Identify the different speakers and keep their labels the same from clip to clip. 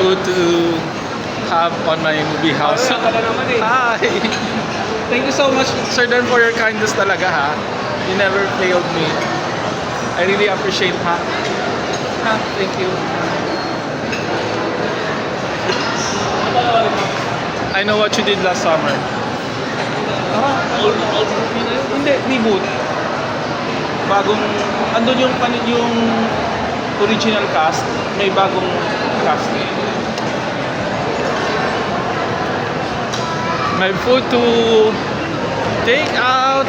Speaker 1: food to have on my movie house. Hi! Thank you so much, Sir Dan, for your kindness talaga, ha? You never failed me. I really appreciate, ha? Thank you. I know what you did last summer. Hindi, reboot. Bagong, andun yung original cast, may bagong cast. My food to take out,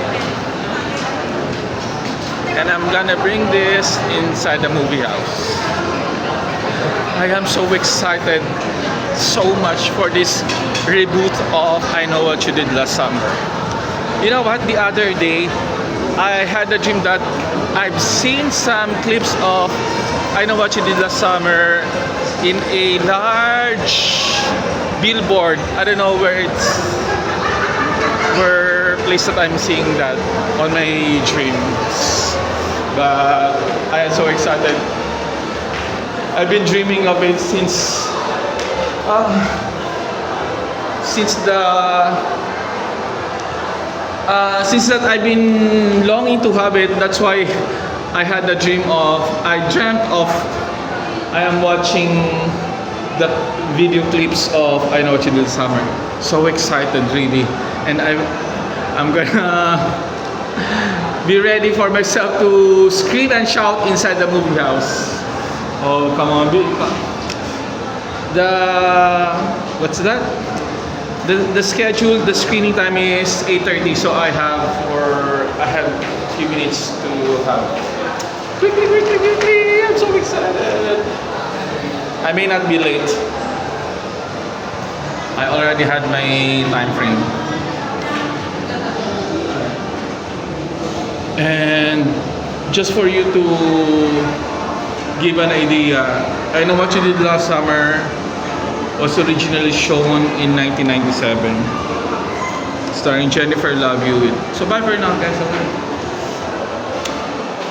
Speaker 1: and I'm gonna bring this inside the movie house. I am so excited, so much for this reboot of I Know What You Did Last Summer. You know what? The other day, I had a dream that I've seen some clips of I Know What You Did Last Summer in a large billboard. I don't know where place that I'm seeing that on my dreams. But I am so excited. I've been dreaming of it since that I've been longing to have it. That's why I dreamt of I am watching the video clips of I Know What You Did Last Summer. So excited, really. And I'm gonna be ready for myself to scream and shout inside the movie house. Oh, come on. What's that? The schedule, the screening time is 8:30, so I have 3 minutes to have. Quickly! I'm so excited. I may not be late. I already had my time frame. And just for you to give an idea, I Know What You Did Last Summer was originally shown in 1997, starring Jennifer Love Hewitt. So bye for now, guys.